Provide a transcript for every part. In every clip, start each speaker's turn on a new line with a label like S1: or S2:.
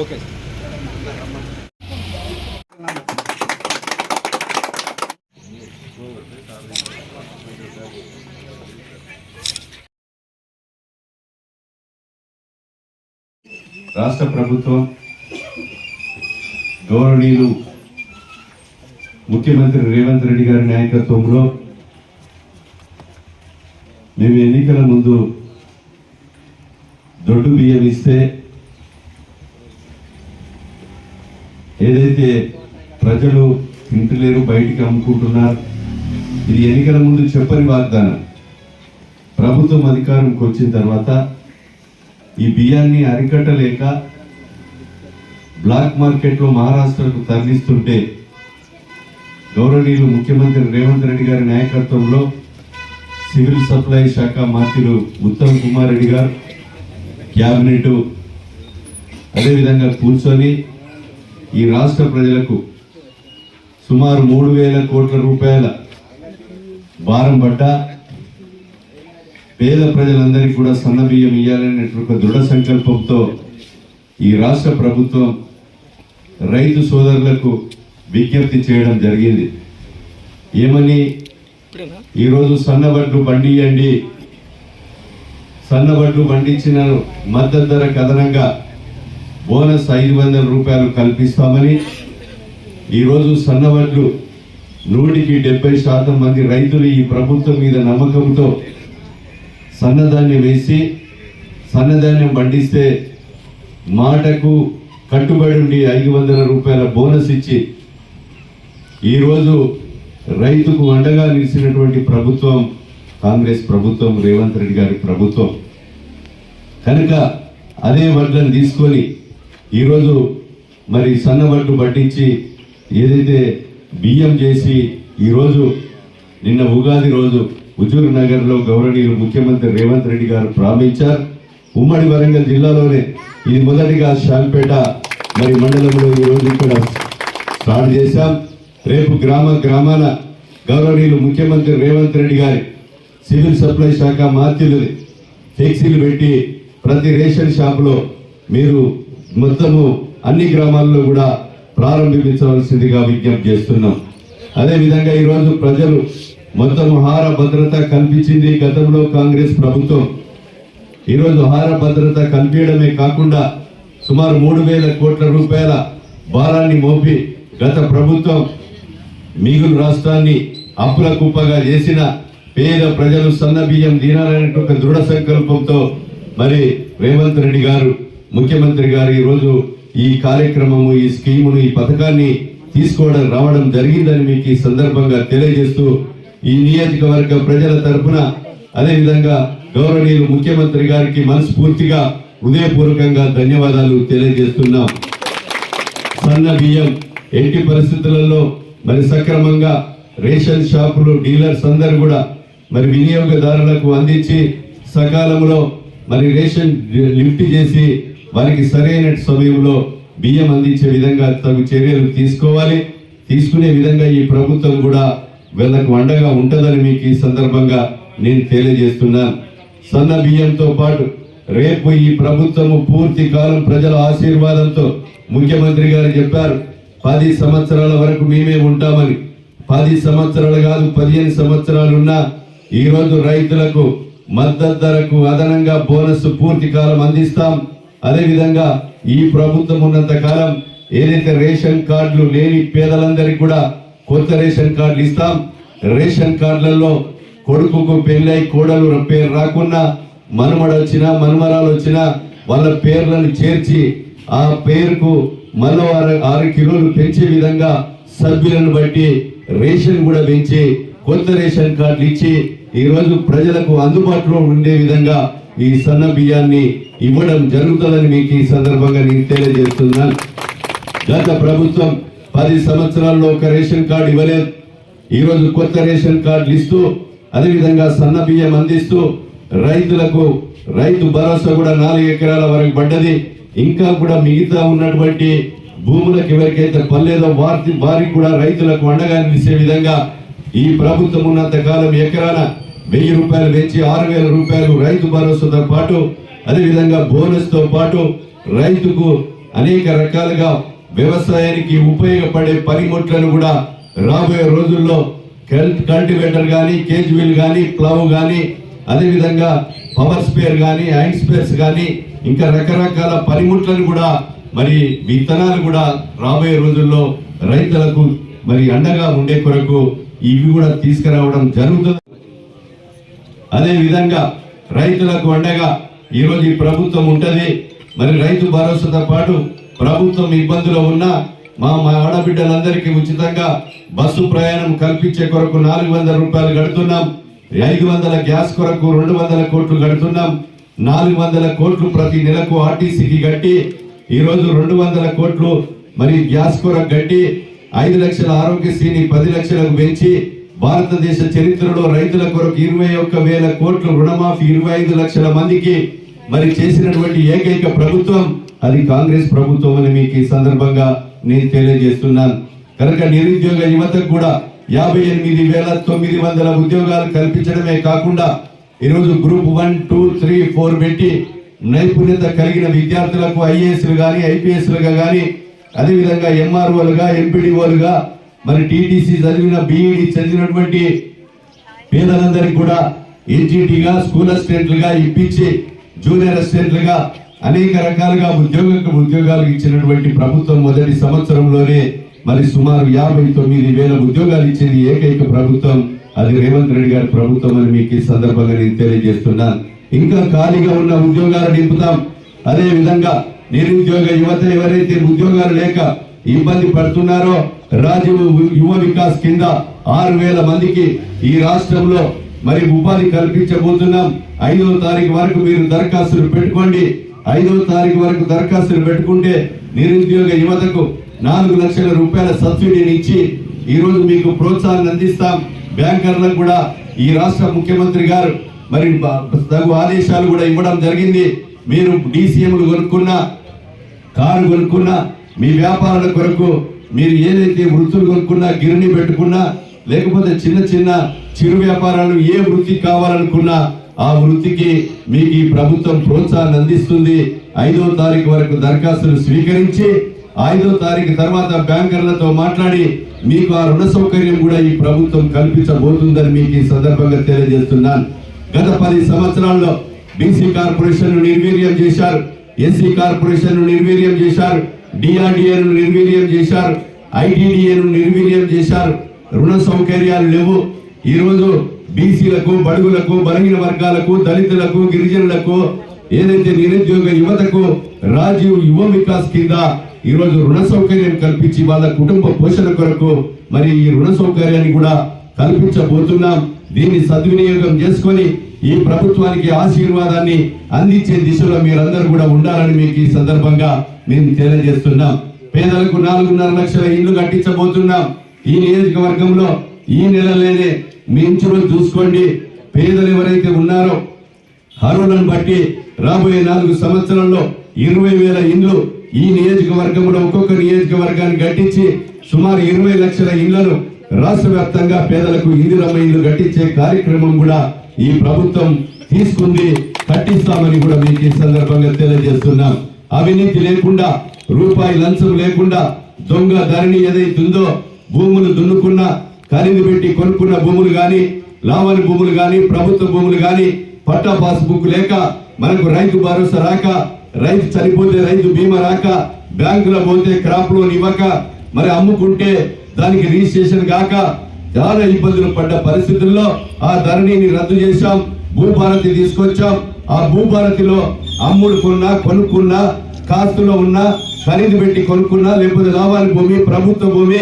S1: Okay
S2: రాష్ట్ర ప్రభుత్వం గౌరవనీయులు ముఖ్యమంత్రి రేవంత్ రెడ్డి గారి నాయకత్వంలో మేము ఎన్నికల ముందు దొడ్డు బియ్యం ఇస్తే ఏదైతే ప్రజలు తింటలేరు బయటికి అమ్ముకుంటున్నారు, ఇది ఎన్నికల ముందు చెప్పని వాగ్దానం. ప్రభుత్వం అధికారంకి వచ్చిన తర్వాత ఈ బియ్యాన్ని అరికట్టలేక బ్లాక్ మార్కెట్లో మహారాష్ట్రకు తరలిస్తుంటే గౌరవనీయులు ముఖ్యమంత్రి రేవంత్ రెడ్డి గారి నాయకత్వంలో సివిల్ సప్లై శాఖ మంత్రులు ఉత్తమ్ కుమార్ రెడ్డి గారు క్యాబినెట్ అదేవిధంగా కూర్చొని ఈ రాష్ట్ర ప్రజలకు సుమారు 3,000 కోట్ల రూపాయల భారం పడ్డ పేద ప్రజలందరికీ కూడా సన్న బియ్యం ఇవ్వాలనేటువంటి దృఢ సంకల్పంతో ఈ రాష్ట్ర ప్రభుత్వం రైతు సోదరులకు విజ్ఞప్తి చేయడం జరిగింది. ఏమని, ఈరోజు సన్నవడ్లు పండియండి, సన్నవడ్లు పండించిన మద్దతు ధరకు అదనంగా బోనస్ 500 రూపాయలు కల్పిస్తామని, ఈరోజు సన్నవడ్లు 170% మంది రైతులు ఈ ప్రభుత్వం మీద నమ్మకంతో సన్నధాన్యం వేసి సన్నధాన్యం పండిస్తే మాటకు కట్టుబడి ఉండి 500 రూపాయల బోనస్ ఇచ్చి ఈరోజు రైతుకు అండగా నిలిచినటువంటి ప్రభుత్వం కాంగ్రెస్ ప్రభుత్వం, రేవంత్ రెడ్డి గారి ప్రభుత్వం. కనుక అదే వడ్లను తీసుకొని ఈరోజు మరి సన్నవడ్లు పట్టించి ఏదైతే బియ్యం చేసి ఈరోజు నిన్న ఉగాది రోజు హుజూర్ నగర్లో గౌరవనీయులు ముఖ్యమంత్రి రేవంత్ రెడ్డి గారు ప్రారంభించారు. ఉమ్మడి వరంగల్ జిల్లాలోనే ఇది మొదటిగా శాంపేట మరి మండలంలో ఈరోజు ఇక్కడ స్టార్ట్ చేశాం. రేపు గ్రామాన గౌరవనీయులు ముఖ్యమంత్రి రేవంత్ రెడ్డి గారి సివిల్ సప్లై శాఖ మాత్యులు ఫ్లెక్సీలు పెట్టి ప్రతి రేషన్ షాపులో మీరు మొత్తము అన్ని గ్రామాల్లో కూడా ప్రారంభించవలసిందిగా విజ్ఞప్తి చేస్తున్నాం. అదేవిధంగా ఈరోజు ప్రజలు మొత్తం ఆహార భద్రత కల్పించింది గతంలో కాంగ్రెస్ ప్రభుత్వం. ఈరోజు ఆహార భద్రత కల్పించడమే కాకుండా సుమారు 3,000 కోట్ల రూపాయల భారాన్ని మోపి గత ప్రభుత్వం మిగులు రాష్ట్రాన్ని అప్పుల కుప్పగా చేసిన పేద ప్రజలు సన్న బియ్యం తినాలనే ఒక దృఢ సంకల్పంతో మరి రేవంత్ రెడ్డి గారు ముఖ్యమంత్రి గారు ఈరోజు ఈ కార్యక్రమము, ఈ స్కీమును, ఈ పథకాన్ని తీసుకోవడం రావడం జరిగిందని మీకు ఈ సందర్భంగా తెలియజేస్తూ ఈ నియోజకవర్గ ప్రజల తరఫున అదేవిధంగా గౌరవనీయులు ముఖ్యమంత్రి గారికి మనస్ఫూర్తిగా హృదయపూర్వకంగా ధన్యవాదాలు తెలియజేస్తున్నాం. సన్న బియ్యం ఎట్టి పరిస్థితులలో మరి సక్రమంగా రేషన్ షాపులు డీలర్స్ అందరూ కూడా మరి వినియోగదారులకు అందించి సకాలంలో మరి రేషన్ లిఫ్ట్ చేసి వారికి సరైన సమయంలో బియ్యం అందించే విధంగా తగు చర్యలు తీసుకోవాలి. తీసుకునే విధంగా ఈ ప్రభుత్వం కూడా వీళ్ళకు అండగా ఉంటుందని మీకు ఈ సందర్భంగా నేను తెలియజేస్తున్నాను. సన్న బియ్యంతో పాటు రేపు ఈ ప్రభుత్వము పూర్తి కాలం ప్రజల ఆశీర్వాదంతో ముఖ్యమంత్రి గారు చెప్పారు 10 సంవత్సరాల వరకు మేమే ఉంటామని. 10 సంవత్సరాలు కాదు 15 సంవత్సరాలు ఉన్నా ఈరోజు రైతులకు మద్దతు ధరకు అదనంగా బోనస్ పూర్తి కాలం అందిస్తాం. అదేవిధంగా ఈ ప్రభుత్వం ఉన్నంత కాలం ఏదైతే రేషన్ కార్డులు లేని పేదలందరికీ కూడా కొత్త రేషన్ కార్డులు ఇస్తాం. రేషన్ కార్డులలో కొడుకుకు పెళ్ళై కోడలు పేరు రాకున్నా మనమడు వచ్చినా మనమరాలు వచ్చినా వాళ్ళ పేర్లను చేర్చి ఆ పేరుకు మరో 6 కిలోలు పెంచే విధంగా సభ్యులను బట్టి రేషన్ కూడా పెంచి కొత్త రేషన్ కార్డులు ఇచ్చి ఈరోజు ప్రజలకు అందుబాటులో ఉండే విధంగా ఈ సన్న బియ్యాన్ని ఇవ్వడం జరుగుతుందని మీకు ఈ సందర్భంగా నేను తెలియజేస్తున్నాను. గత ప్రభుత్వం 10 సంవత్సరాల్లో ఒక రేషన్ కార్డు ఇవ్వలేదు. ఈరోజు కొత్త రేషన్ కార్డులు ఇస్తూ అదేవిధంగా సన్న బియ్యం అందిస్తూ రైతులకు రైతు భరోసా కూడా 4 ఎకరాల వరకు పడ్డది. ఇంకా కూడా మిగతా ఉన్నటువంటి భూములకు ఎవరికైతే పర్లేదో వారికి కూడా రైతులకు అండగా నిలిచే విధంగా ఈ ప్రభుత్వం ఉన్నంత కాలం ఎకరాన 1000 రూపాయలు పెంచి 6,000 రూపాయలు రైతు భరోసాతో పాటు అదేవిధంగా బోనస్ తో పాటు రైతుకు అనేక రకాలుగా వ్యవసాయానికి ఉపయోగపడే పనిముట్లను కూడా రాబోయే రోజుల్లో కల్టివేటర్ కానీ, కేజ్ వీల్ కానీ, ప్లవ్ కానీ, అదేవిధంగా పవర్ స్పేర్ కానీ, హ్యాండ్ స్పేర్స్ కానీ, ఇంకా రకరకాల పనిముట్లను కూడా మరి విత్తనాలు కూడా రాబోయే రోజుల్లో రైతులకు మరి అండగా ఉండే కొరకు ఇవి కూడా తీసుకురావడం జరుగుతుంది. అదే విధంగా రైతులకు అండగా ఈరోజు ఈ ప్రభుత్వం ఉంటది. మరి రైతు భరోసాతో పాటు ప్రభుత్వం ఇబ్బందులు ఉన్నా మా ఆడబిడ్డలందరికీ ఉచితంగా బస్సు ప్రయాణం కల్పించే కొరకు 400 రూపాయలు కడుతున్నాం. 500 గ్యాస్ కొరకు 200 కోట్లు కడుతున్నాం. 400 కోట్లు ప్రతి నెలకు ఆర్టీసీకి కట్టి ఈరోజు 200 కోట్లు మరి గ్యాస్ కొరకు కట్టి 5 లక్షల ఆరోగ్యశ్రీని 10 లక్షలకు పెంచి భారతదేశ చరిత్రలో రైతుల కొరకు 21,000 కోట్లు రుణమాఫీ 25 లక్షల మందికి మరి చేసినటువంటి ఏకైక ప్రభుత్వం అది కాంగ్రెస్ ప్రభుత్వం అని మీకు ఈ సందర్భంగా నేను తెలియజేస్తున్నాను. కనుక నిరుద్యోగ యువతకు కూడా 58,900 ఉద్యోగాలు కల్పించడమే కాకుండా ఈరోజు గ్రూప్ 1, 2, 3, 4 పెట్టి నైపుణ్యత కలిగిన విద్యార్థులకు ఐఏఎస్లు కానీ, ఐపీఎస్లుగా కానీ, అదేవిధంగా ఎంఆర్ఓలుగా, ఎంపీడీఓలుగా, మరి టీటీసీ చదివిన, బీఈడి చదివినటువంటి పేదలందరికీ కూడా ఎన్జిటిగా, స్కూల్ అసిస్టెంట్లుగా ఇప్పించి జూనియర్ అసిస్టెంట్లుగా అనేక రకాలుగా ఉద్యోగాలు ఇచ్చినటువంటి ప్రభుత్వం మొదటి సంవత్సరంలోనే మరి సుమారు 59,000 ఉద్యోగాలు ఇచ్చింది ఏకైక ప్రభుత్వం అది రేవంత్ రెడ్డి గారి ప్రభుత్వం అని మీకు ఈ సందర్భంగా నేను తెలియజేస్తున్నాను. ఇంకా ఖాళీగా ఉన్న ఉద్యోగాలు నింపుతాం. అదే విధంగా నిరుద్యోగ యువత ఎవరైతే ఉద్యోగాలు లేక ఇబ్బంది పడుతున్నారో రాజీవ్ యువ వికాస్ కింద 6,000 మందికి ఈ రాష్ట్రంలో మరి ఉపాధి కల్పించబోతున్నాం. 5వ తారీఖు వరకు మీరు దరఖాస్తులు పెట్టుకోండి. 5వ తారీఖు వరకు దరఖాస్తులు పెట్టుకుంటే నిరుద్యోగ యువతకు 4 లక్షల రూపాయల సబ్సిడీని ఇచ్చి ఈ రోజు మీకు ప్రోత్సాహాన్ని అందిస్తాం. బ్యాంకర్లకు కూడా ఈ రాష్ట్ర ముఖ్యమంత్రి గారు మరి తగు ఆదేశాలు కూడా ఇవ్వడం జరిగింది. మీరు డీసీఎంలు కొనుక్కున్నా, కారు కొనుక్కున్నా, మీ వ్యాపారాల కొరకు మీరు ఏదైతే వృత్తులు కొనుక్కున్నా, గిరిని పెట్టుకున్నా, లేకపోతే చిన్న చిన్న చిరు వ్యాపారాలు ఏ వృత్తి కావాలనుకున్నా ఆ వృత్తికి మీకు ఈ ప్రభుత్వం ప్రోత్సాహాన్ని అందిస్తుంది. 5వ తారీఖు వరకు దరఖాస్తులు స్వీకరించి 5వ తారీఖు తర్వాత బ్యాంకర్లతో మాట్లాడి మీకు ఆ రుణ సౌకర్యం కూడా ఈ ప్రభుత్వం కల్పించబోతుందని మీకు ఈ సందర్భంగా తెలియజేస్తున్నాను. గత 10 సంవత్సరాల్లో బీసీ కార్పొరేషన్ నిర్వీర్యం చేశారు, ఎస్సీ కార్పొరేషన్ నిర్వీర్యం చేశారు, డిఆర్డిఏను నిర్వీర్యం చేశారు, ఐటీడీఏను నిర్వీర్యం చేశారు. రుణ సౌకర్యాలు లేవు. ఈ రోజు బీసీలకు, బడుగులకు, బలహీన వర్గాలకు, దళితులకు, గిరిజనులకు, ఏదైతే నిరుద్యోగ యువతకు రాజీవ్ యువ వికాస్ కింద ఈ రోజు రుణ సౌకర్యం కల్పించి వాళ్ళ కుటుంబ పోషణ కొరకు మరి ఈ రుణ సౌకర్యాన్ని కూడా కల్పించబోతున్నాం. దీన్ని సద్వినియోగం చేసుకొని ఈ ప్రభుత్వానికి ఆశీర్వాదాన్ని అందించే దిశలో మీరందరూ కూడా ఉండాలని మీకు ఈ సందర్భంగా మేము తెలియజేస్తున్నాం. పేదలకు 4.5 లక్షల ఇళ్లు కట్టించబోతున్నాం. ఈ నియోజకవర్గంలో ఈ నెలలోనే మీ ఇంచులో చూసుకోండి. పేదలు ఎవరైతే ఉన్నారో అర్హులను బట్టి రాబోయే 4 సంవత్సరాల్లో 20,000 ఇండ్లు ఈ నియోజకవర్గంలో ఒక్కొక్క నియోజకవర్గాన్ని కట్టించి సుమారు 20 లక్షల ఇండ్లను రాష్ట్ర వ్యాప్తంగా పేదలకు ఇందిరమ్మ ఇండ్లు కట్టించే కార్యక్రమం కూడా ఈ ప్రభుత్వం తీసుకుంది. కట్టిస్తామని కూడా మీకు ఈ సందర్భంగా తెలియజేస్తున్నాం. అవినీతి లేకుండా, రూపాయి లంచం లేకుండా, దొంగ ధరణి ఏదైతుందో భూములు దున్నుకున్న, ఖరీదు పెట్టి కొనుక్కున్న భూములు గాని, లావణి భూములు గాని, ప్రభుత్వ భూములు గాని, పట్టా పాస్బుక్ లేక, మనకు రైతు భరోసా రాక, రైతు చనిపోతే రైతు బీమా రాక, బ్యాంకులో పోతే క్రాప్ లోన్ ఇవ్వక, మరి అమ్ముకుంటే దానికి రిజిస్ట్రేషన్ కాక చాలా ఇబ్బందులు పడ్డ పరిస్థితుల్లో ఆ ధరణిని రద్దు చేశాం. భూభారతి తీసుకొచ్చాం. ఆ భూభారతిలో అమ్ముడుకున్నా, కొనుక్కున్నా, కాస్తులో ఉన్నా, ఖరీదు పెట్టి కొనుక్కున్నా, లేకపోతే లాభాల భూమి, ప్రభుత్వ భూమి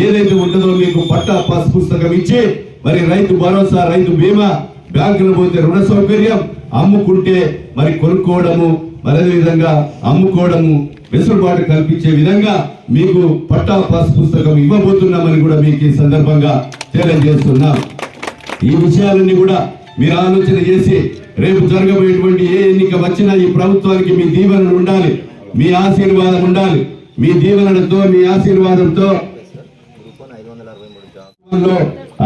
S2: ఏదైతే ఉంటుందో మీకు పట్టా పాస్ పుస్తకం ఇచ్చి మరి రైతు భరోసా, రైతు బీమా, బ్యాంకులో పోతే రుణ సౌకర్యం, అమ్ముకుంటే మరి కొనుక్కోవడము, మరి అదే విధంగా అమ్ముకోవడము వెసులుబాటు కల్పించే విధంగా మీకు పట్టా పాస్ పుస్తకం ఇవ్వబోతున్నామని కూడా మీకు ఈ సందర్భంగా తెలియజేస్తున్నాం. ఈ విషయాలన్నీ కూడా మీరు ఆలోచన చేసి రేపు జరగబోయేటువంటి ఏ ఎన్నిక వచ్చినా ఈ ప్రభుత్వానికి మీ దీవెనలు ఉండాలి, మీ ఆశీర్వాదం ఉండాలి. మీ దీవెనలతో, మీ ఆశీర్వాదంతో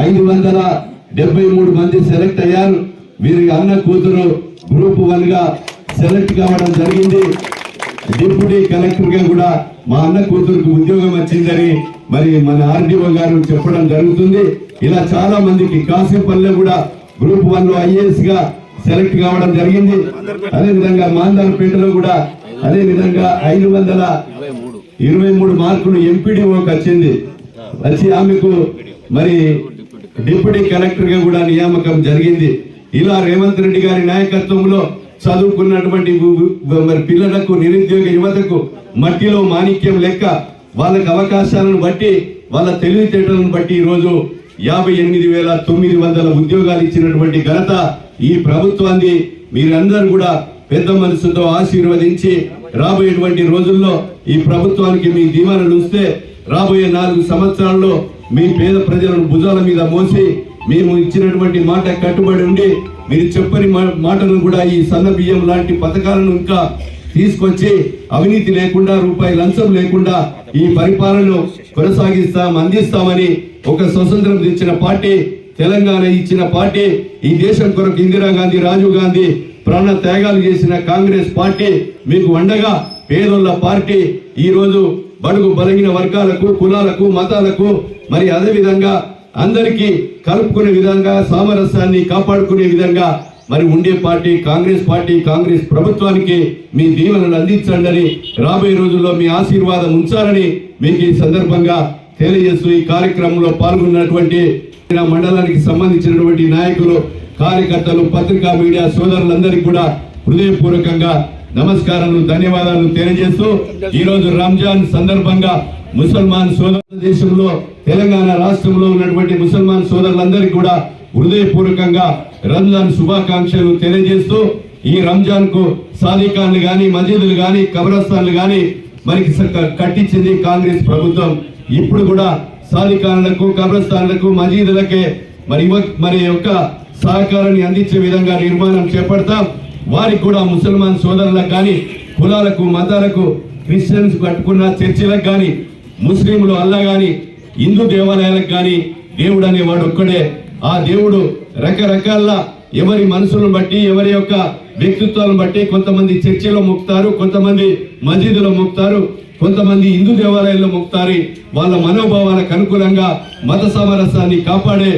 S2: 573 మంది సెలెక్ట్ అయ్యారు. వీరి అన్న కూతురు గ్రూప్ 1 గా సెలెక్ట్ కావడం జరిగింది. డిప్యూటీ కలెక్టర్ గా కూడా మా అన్న కూతురుకు ఉద్యోగం వచ్చిందని మరి మన ఆర్డీఓ గారు చెప్పడం జరుగుతుంది. ఇలా చాలా మందికి కాసేపల్లిలో కూడా గ్రూప్ 1 లో IAS గా సెలెక్ట్ కావడం జరిగింది. అదే విధంగా మాందాలపేటలో కూడా అదే విధంగా 523 మార్కులు ఎంపీడీఓకి వచ్చింది. వచ్చి ఆమెకు మరి డిప్యూటీ కలెక్టర్ గా కూడా నియామకం జరిగింది. ఇలా రేవంత్ రెడ్డి గారి నాయకత్వంలో చదువుకున్నటువంటి మరి పిల్లలకు, నిరుద్యోగ యువతకు మట్టిలో మాణిక్యం లెక్క వాళ్ళకి అవకాశాలను బట్టి, వాళ్ళ తెలివితేటలను బట్టి ఈరోజు 58,900 ఉద్యోగాలు ఇచ్చినటువంటి ఘనత ఈ ప్రభుత్వాన్ని. మీరందరూ కూడా పెద్ద మనసుతో ఆశీర్వదించి రాబోయేటువంటి రోజుల్లో ఈ ప్రభుత్వానికి మీ దీవెనలు ఇస్తే రాబోయే 4 సంవత్సరాల్లో మీ పేద ప్రజలను భుజాల మీద మోసి మేము ఇచ్చినటువంటి మాట కట్టుబడి ఉండి మీరు చెప్పని మాటలను కూడా ఈ సన్న బియ్యం లాంటి పథకాలను ఇంకా తీసుకొచ్చి అవినీతి లేకుండా, రూపాయి లంచం లేకుండా ఈ పరిపాలనను అందిస్తామని ఒక స్వతంత్రం తెచ్చిన పార్టీ, తెలంగాణ ఇచ్చిన పార్టీ, ఈ దేశం కొరకు ఇందిరాగాంధీ, రాజీవ్ గాంధీ ప్రాణ త్యాగాలు చేసిన కాంగ్రెస్ పార్టీ మీకు అండగా పేదోళ్ల పార్టీ. ఈ రోజు బడుగు బలహీన వర్గాలకు, కులాలకు, మతాలకు మరి అదే విధంగా అందరికీ కలుపుకునే విధంగా, సామరస్యాన్ని కాపాడుకునే విధంగా మరి ఉండే పార్టీ కాంగ్రెస్ పార్టీ. కాంగ్రెస్ ప్రభుత్వానికి మీ దీవెనలు అందించండి, రాబోయే రోజుల్లో మీ ఆశీర్వాదం ఉంచాలని మీకు ఈ సందర్భంగా తెలియజేస్తూ ఈ కార్యక్రమంలో పాల్గొన్నటువంటి మండలానికి సంబంధించినటువంటి నాయకులు, కార్యకర్తలు, పత్రికా మీడియా సోదరులందరికీ కూడా హృదయపూర్వకంగా నమస్కారాలు, ధన్యవాదాలు తెలియజేస్తూ ఈ రోజు రంజాన్ సందర్భంగా ముసల్మాన్ సోదరుల దేశంలో తెలంగాణ రాష్ట్రంలో ఉన్నటువంటి ముసల్మాన్ సోదరులందరికీ కూడా హృదయపూర్వకంగా రంజాన్ శుభాకాంక్షలు తెలియజేస్తూ ఈ రంజాన్ కు సాదిఖాన్లు గాని, మసీదులు గాని, కబ్రస్థాన్లు గాని మనకి కట్టించింది కాంగ్రెస్ ప్రభుత్వం. ఇప్పుడు కూడా సాదిఖాన్లకు, కబ్రస్థాన్లకు, మసీదులకే మరి యొక్క సహకారాన్ని అందించే విధంగా నిర్మాణం చేపడతాం. వారికి కూడా ముసల్మాన్ సోదరులకు కానీ, కులాలకు, మతాలకు, క్రిస్టియన్స్ కట్టుకున్న చర్చిలకు కానీ, ముస్లింలు అల్లా గాని, హిందూ దేవాలయాలకు కానీ దేవుడు అనేవాడు ఒక్కడే. ఆ దేవుడు రకరకాల ఎవరి మనసులను బట్టి, ఎవరి యొక్క వ్యక్తిత్వాలను బట్టి కొంతమంది చర్చిలో మొక్కుతారు, కొంతమంది మసీదులో మొక్కుతారు, కొంతమంది హిందూ దేవాలయాల్లో మొక్కుతారు. వాళ్ళ మనోభావాలకు అనుకూలంగా మత సామరస్యాన్ని కాపాడే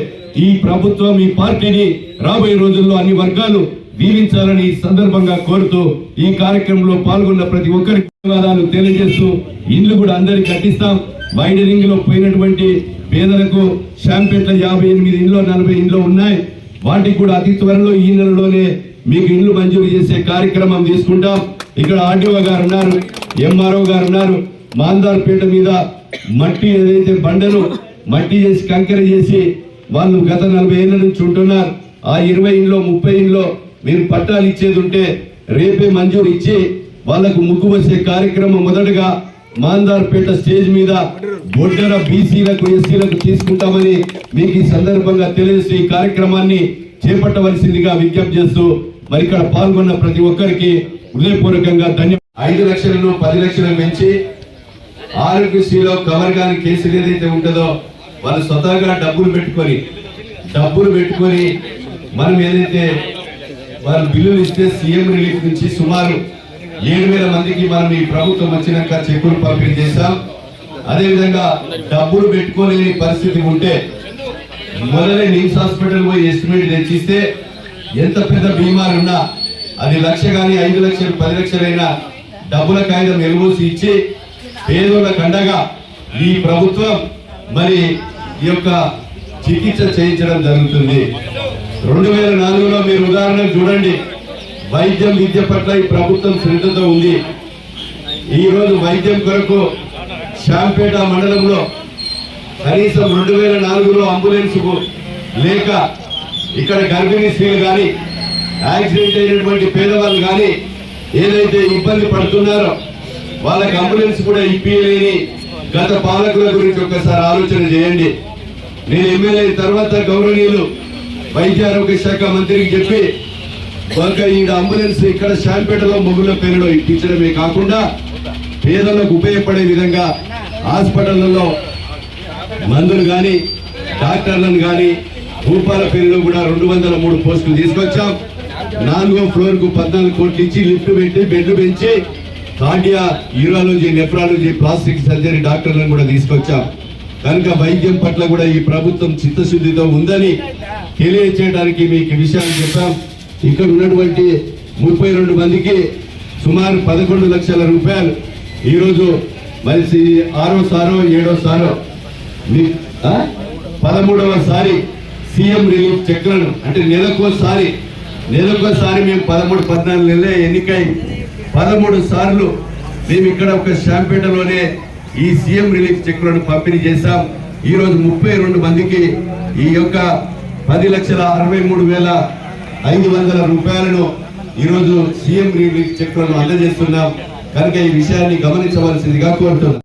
S2: ఈ ప్రభుత్వం, ఈ పార్టీని రాబోయే రోజుల్లో అన్ని వర్గాలు దీవించాలని ఈ సందర్భంగా కోరుతూ ఈ కార్యక్రమంలో పాల్గొన్న ప్రతి ఒక్కరికి ధన్యవాదాలు తెలియజేస్తూ ఇండ్లు కూడా అందరికి కట్టిస్తాం. వైడరింగ్ లో పోయినటువంటి పేదలకు శాంపేట్ల 58 ఇండ్లు, 40 ఇండ్లు ఉన్నాయి. వాటికి కూడా అతి త్వరలో ఈ నెలలోనే మీకు ఇండ్లు మంజూరు చేసే కార్యక్రమం తీసుకుంటాం. ఇక్కడ ఆర్డీఓ గారు ఉన్నారు, ఎంఆర్ఓ గారు ఉన్నారు. మాందార్పేట మీద మట్టి ఏదైతే బండను మట్టి చేసి కంకర చేసి వాళ్ళు గత 40 ఏళ్ల నుంచి ఉంటున్నారు. ఆ 20 ఇంట్లో 30 ఇంట్లో మీరు పట్టాలు ఇచ్చేది ఉంటే రేపే మంజూరు ఇచ్చి వాళ్లకు ముగ్గు వచ్చే కార్యక్రమం మొదటగా మాందార్పేట స్టేజ్ మీద బొడ్డర బీసీలకు, ఎస్సీలకు తీసుకుంటామని మీకు ఈ సందర్భంగా తెలియజేస్తూ ఈ కార్యక్రమాన్ని చేపట్టవలసిందిగా విజ్ఞప్తి చేస్తూ మరి ఇక్కడ పాల్గొన్న ప్రతి ఒక్కరికి హృదయపూర్వకంగా ధన్యవాదాలు. 5 లక్షలను 10 లక్షలను పెంచి ఆరోగ్యశ్రీలో కవర్ కాని కేసులు ఏదైతే ఉంటుందో వాళ్ళు స్వతహాగా డబ్బులు పెట్టుకొని మనం ఏదైతే వాళ్ళు బిల్లులు ఇస్తే సీఎం రిలీఫ్ నుంచి సుమారు 7,000 మందికి మనం ఈ ప్రభుత్వం వచ్చినాక చెక్కులు పంపిణీ చేశాం. అదేవిధంగా డబ్బులు పెట్టుకోలేని పరిస్థితి ఉంటే మొదలై నిమ్స్ హాస్పిటల్ పోయి ఎస్టిమేట్ తెచ్చిస్తే ఎంత పెద్ద బీమారు ఉన్నా అది 1,00,000 కానీ 5 లక్షలు 10 లక్షలైనా డబ్బుల కాగితం ఎలుగోసి ఇచ్చి పేదోళ్ళకు అండగా ఈ ప్రభుత్వం మరి ఈ యొక్క చికిత్స చేయించడం జరుగుతుంది. 2004లో మీరు ఉదాహరణ చూడండి, వైద్యం విద్య పట్ల ఈ ప్రభుత్వం శ్రద్ధతో ఉంది. ఈ రోజు వైద్యం కొరకు శాంపేట మండలంలో కనీసం 2004లో అంబులెన్స్ లేక ఇక్కడ గర్భిణీ స్త్రీలు కానీ, యాక్సిడెంట్ అయినటువంటి పేదవాళ్ళు కానీ ఏదైతే ఇబ్బంది పడుతున్నారో వాళ్ళకి అంబులెన్స్ కూడా ఇప్పియలేని గత పాలకుల గురించి ఒకసారి ఆలోచన చేయండి. నేను ఎమ్మెల్యే తర్వాత గౌరవనీయులు వైద్య ఆరోగ్య శాఖ మంత్రికి చెప్పి ఈ అంబులెన్స్ ఇక్కడ శాంపేటలో మొగుల పేరులో ఇప్పించడమే కాకుండా పేదలకు ఉపయోగపడే విధంగా హాస్పిటళ్లలో మందులు కానీ, డాక్టర్లను కానీ భూపాల పేరులో కూడా 203 పోస్టులు తీసుకొచ్చాం. 4వ ఫ్లోర్ కు 14 కోట్లు ఇచ్చి లిఫ్ట్ పెట్టి బెడ్లు పెంచి cardia, urology, nephrology, plastic surgery డాక్టర్లను కూడా తీసుకొచ్చాం. కనుక వైద్యం పట్ల కూడా ఈ ప్రభుత్వం చిత్తశుద్ధితో ఉందని తెలియచేయడానికి మీకు విషయాలు చెప్పాం. ఇక్కడ ఉన్నటువంటి 32 మందికి సుమారు 11 లక్షల రూపాయలు ఈరోజు మరి 6వ సారో 7వ సారో 13వ సీఎం రిలీఫ్ చెక్లను అంటే నెలకోసారి మేము 13-14 నెలలే ఎన్నికై 13 సార్లు మేము ఇక్కడ ఒక శాంపేటలోనే ఈ సీఎం రిలీఫ్ చెక్లను పంపిణీ చేశాం. ఈరోజు 32 మందికి ఈ యొక్క 10,63,500 రూపాయలను ఈరోజు సీఎం రిలీఫ్ చెక్లను అందజేస్తున్నాం. కనుక ఈ విషయాన్ని గమనించవలసిందిగా కోరుతున్నాం.